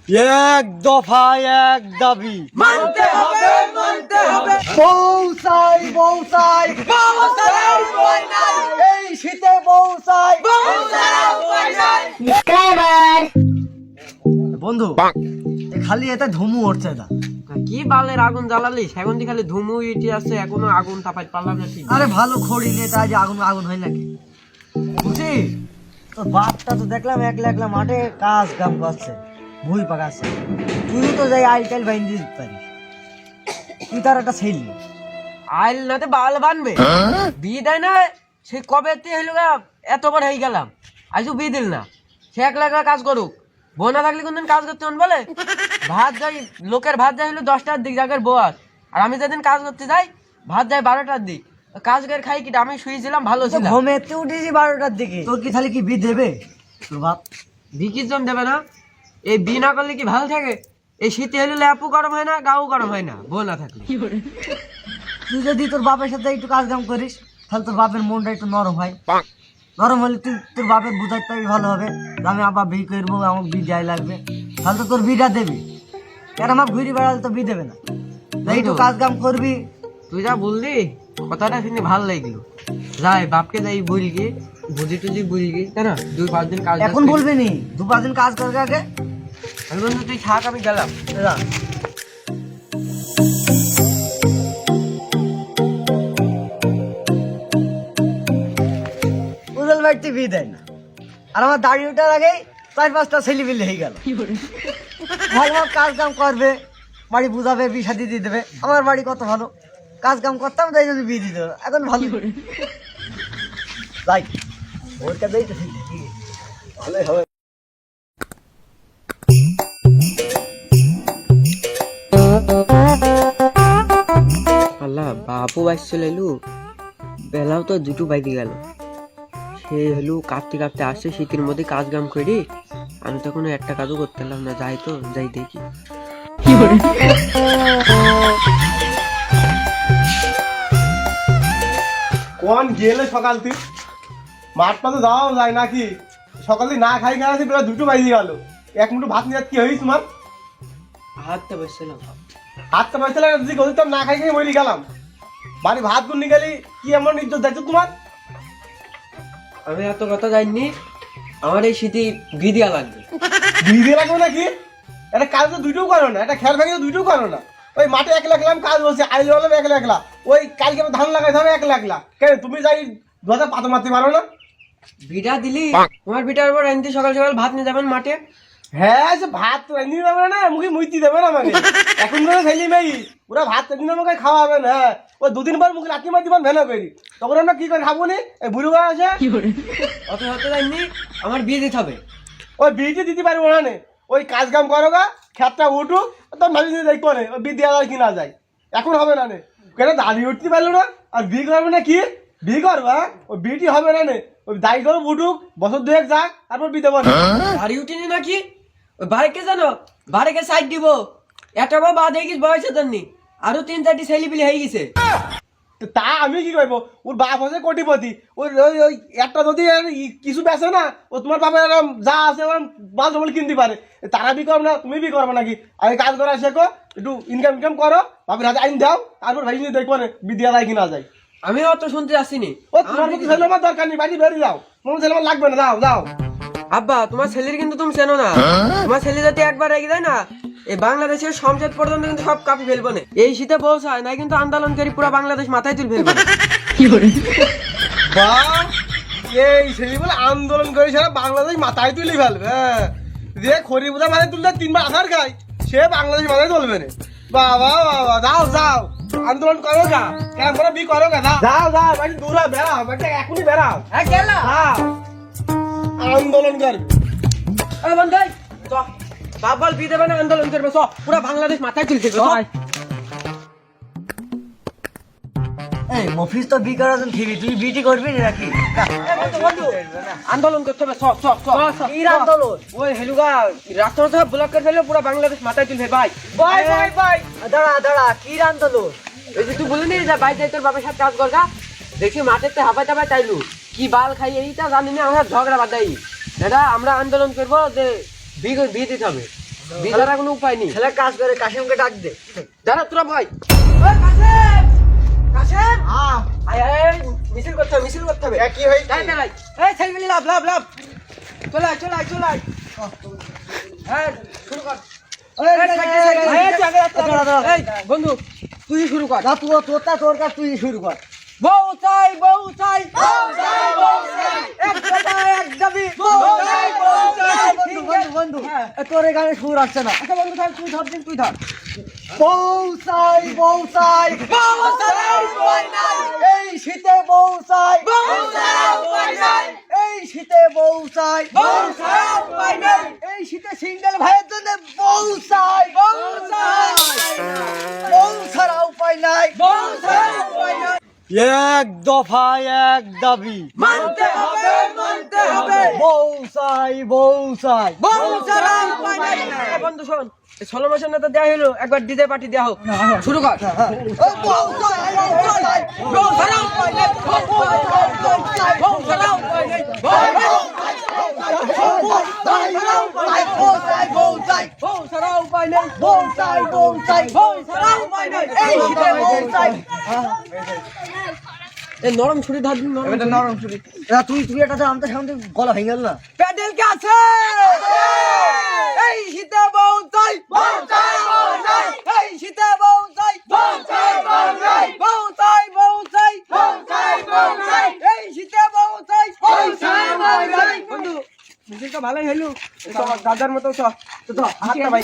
এক দফা এক দাবি মানতে হবে মানতে হবে। বৌসাই বৌসাই বৌসাই বই নাই, এই শীতে বৌসাই বৌসাই বই নাই। বন্ধু এ খালি এতে ধুমু উঠছে না। কি বালের আগুন জ্বালালি সেগুন দি খালি ধুমু ইটি আছে, এখনো আগুন তাপাইতে পারলাম না ঠিক। আরে ভালো খড়ি নিয়ে তাই যে আগুন আগুন হয় নাকি বুঝি। তোর বাপটা তো দেখলাম একলা একলা মাঠে কাজ কাম করছে, ভুই পাকাচ্ছে। তুই তো যাই আইল টাইল বাইন দিতে পারিস, তুই তার একটা ছেলে। আইল নাতে বাল বানবে, বিয়ে দেয় না সে কবে হইল গা, এত বড় হয়ে গেলাম আজও বিয়ে দিল না। সে একলা একলা কাজ করুক, বউ না থাকলে কোনদিন কাজ করতে মন বলে। ভাত যাই লোকের ভাত যাই হলো 10টার দিক জায়গার বয়াস, আর আমি যেদিন কাজ করতে যাই ভাত যাই 12টার দিক। কাজ করে খাই কি আমি শুয়েছিলাম ভালো ছিল। ঘুমেতে উঠেছি 12টার দিকে, তোর কি তাহলে কি বি দেবে তোর বাপ? বিকির জম দেবে না? এই বি না করলে কি ভালো থাকে? এই শীতে হলে ল্যাপু গরম হয় না, গাও গরম হয় না বউ না থাকলে। তুই যদি তোর বাপের সাথে একটু কাজ কাম করিস তাহলে তোর বাপের মনটা একটু নরম হয়। নরম হলে তুই তোর বাপের বুঝাইতে ভালো হবে যে আমি আবার বি করবো, আমাকে বি যাই লাগবে, তাহলে তো তোর বিটা দেবে। আর আমার ঘুরি বেড়ালে তো বি দেবে না। তাই একটু কাজ কাম করবি। তুই যা বললি কথাটা শুনে ভালো লাগলো। যাই বাপকে যাই বলগি, বুঝি টুজি বলগি, তাই না? 2-5 দিন কাজ এখন বলবি নি, 2-5 দিন কাজ করবে আগে। আমি বন্ধু তুই থাক, আমি গেলাম। যা। উজাল বাড়িতে বি দেয় না, আর আমার দাড়ি ওঠার আগেই 4-5টা ছেলে বিলে হয়ে গেল। ভালো ভালো কাজ কাম করবে, বাড়ি বুঝাবে, বি শাদি দিয়ে দেবে। আমার বাড়ি কত ভালো কাজ কাম করতাম, তাই জন্য বিয়ে দিতে হবে। এখন ভালো তাই ওর কাছেই তো ঠিক ভালোই হবে। আল্লাহ বাপু বাইসছিল এলু, বেলাও তো 2টো বাইতে গেল। সে হলু কাঁপতে কাঁপতে আসছে শীতের মধ্যে কাজ কাম করি। আমি তখন একটা কাজও করতে পারলাম না। যাই তো যাই দেখি। কোন গেলে সকাল তুই মাঠ পাতে যাওয়া যায় নাকি? সকালে না খাই খাই প্রায় 2টো বাজে গেল। এক মুঠো ভাত নিয়ে কি হয়েছে তোমার? হাতটা বসছিলাম। হাতটা বাজতে লাগে যদি গদিতাম না খাই খাই মরি গেলাম। বাড়ি ভাত গুন নিয়ে গেলি কি এমন ইজ্জত দেখছো তোমার? আমি এত কথা জানি, আমার এই শীতে ভিদিয়া লাগবে। ভিজে লাগবে নাকি? একটা কাজ তো 2টোও করো না, একটা খেয়াল ভেঙে তো 2টোও করো না। ওই মাঠে একলা একলাম কাজ বলছে, আইলে হলাম একলা একলা। ওই কালকে আমি ধান লাগাই ধান একলা একলা। কেন তুমি যাই ধোয়াতে পাতা মারতে পারো না? ভিটা দিলি তোমার ভিটার উপর আনতে সকাল সকাল ভাত নিয়ে যাবেন মাঠে। হ্যাঁ সে ভাত তো এনে দেবে না, মুখে মুইতি দেবে না আমাকে। এখন ধরে ছেলে মেয়ে ওরা ভাত এনে আমাকে খাওয়াবে না। ওই 2 দিন পর মুখে লাঠি মারতে পার ভেনা করি, তখন আমরা কি করে খাবো নি? এই বুড়ো ভাই আছে অত হতে জানি আমার বিয়ে দিতে হবে। ওই বিয়েটি দিতে পারবো না নে। ওই কাজ কাম করো গা, খেতটা উঠুক, তোর ভাবি যদি দেখবো না ওই বিয়ে দেওয়া যায় কিনা যায়। এখন হবে না নে, কেন দাঁড়িয়ে উঠতে পারলো না? আর বিয়ে করবে না কি? বিয়ে করবা ওই বিয়েটি হবে না নে। ওই দায়ী করো উঠুক, বছর 2-1 যাক, তারপর বিয়ে দেবো না। বাড়ি উঠিনি নাকি? ওই বাড়িকে জানো, বাড়িকে সাইড দিব। একটা বা বাদ হয়ে গেছে বয়সের জন্য, আরো 3-4টি ছেলেপিলে হয়ে গেছে। তো তা আমি কি করবো? ওর বাপ হচ্ছে কোটিপতি, ওই ওই ওই একটা যদি কিছু বেচে না, ও তোমার বাপের এরকম যা আছে মাল জমল কিনতে পারে। তারা বি করো না, তুমি বি করবে নাকি? আগে কাজ করা শেখো, একটু ইনকাম ইনকাম করো, বাপের হাতে আইন দাও, তারপর ভাই নিয়ে দেখবো না বিদ্যা যায় কিনা যায়। আমি অত শুনতে আসিনি। ও তোমার মতো ছেলে আমার দরকার নেই, বাড়ি বেরিয়ে যাও। কোনো ছেলে আমার লাগবে না, যাও যাও। আব্বা তোমার ছেলের কিন্তু তুমি চেনো না। তোমার ছেলে যদি একবার রেগে যায় না, এই বাংলাদেশের সংসদ পর্যন্ত কিন্তু সব কাপি ফেলবো না। এই শীতে পৌঁছায় না কিন্তু আন্দোলনকারী পুরো বাংলাদেশ মাথায় তুলে ফেলবো। বা এই ছেলে বলে আন্দোলন করে সারা বাংলাদেশ মাথায় তুলে ফেলবে। হ্যাঁ যে খড়ি বোঝা মাথায় তুললে 3 বার আধার খায়, সে বাংলাদেশ মাথায় তুলবে না। বাবা বাবা যাও যাও, আন্দোলন করো গা, ক্যাম্পরা বি করো গা, যাও যাও, বাড়ি দূরে বেড়াও, বাড়িটা এখনই বেড়াও। হ্যাঁ গেলাম। আন্দোলন করবে বন্ধাই বাপ বল বিয়ে দেবে না, আন্দোলন করবে সব পুরো বাংলাদেশ মাথায় তুলে ফেলবে। এই মফিজ তো বি করার জন্য ঠিকই, তুই বিটি করবি না নাকি? আন্দোলন করতে হবে সব সব সব। কি আন্দোলন? ওই হেলুগা রাস্তা সব ব্লক করে ফেললে পুরো বাংলাদেশ মাথায় তুলবে। ভাই বাই বাই বাই, দাঁড়া দাঁড়া, কি আন্দোলন? এই যে তুই বলিনি যে বাইরে যাই তোর বাবার সাথে কাজ করগা, দেখি মাঠেতে হাবাই টাবাই চাইলু কি বাল খাই, এইটা জানি না। আমরা ঝগড়া বাদাই দাদা, আমরা আন্দোলন করবো যে বিয়ে দিতে হবে। বিধার কোনো উপায় নেই। ছেলে কাজ করে, কাশিমকে ডাক দে। দাঁড়া তোরা ভাই, আয় আয় আয়, মিছিল করতে হবে, মিছিল করতে হবে। কি হয়েছে? দাঁড়াই, দাঁড়াই। এই ছেলেগুলি লাভ লাভ লাভ, চলে আয় চলে আয় চলে আয়। হ্যাঁ শুরু কর। এই বন্ধু তুই শুরু কর। না, তোর কাজ তুই শুরু কর। বউ চাই বউ চাই, বন্ধু, তোর এই গানে সুর আসছে না। আচ্ছা বন্ধু তাহলে তুই ধর দিন, তুই ধর। বউ চাই, বউ চাই, এই শীতে বউ চাই, এই শীতে বউ চাই, এই শীতে সিঙ্গেল ভাইয়ের জন্য বউ চাই, বউ ছাড়া উপায় নাই, এক দফা এক দাবি, মানতে হবে মানতে হবে বউ চাই, বউ চাই। বউ ছাড়া উপায় নাই এ বন্ধু শোন, ষোলো মাসের না তো দেওয়া হলো, একবার ডিজে পার্টি দেওয়া হোক, শুরু কর। বউ চাই, বউ চাই, বউ ছাড়া উপায় নাই বউ ছাড়া উপায় নাই বউ চাই, বউ চাই, বউ ছাড়া উপায় নেই, বউ চাই, বউ চাই, বউ ছাড়া উপায় নেই। এই শীতে বউ চাই। এই নরম ছুরি ধর দিন, নরম ছুরি। তুই এটা আমাদের সামনে গলা ভেঙে গেল না। প্যাডেল কে আছে? এই শীতে বউ চাই, বউ চাই বউ চাই এই শীতে বউ চাই, বউ চাই বউ চাই বউ চাই বউ চাই, বউ চাই বউ চাই এই শীতে বউ চাই, বউ চাই বউ চাই বন্ধু মিছিলটা ভালোই হইলো, দাদার মতো চ। তো হাতটা ভাই।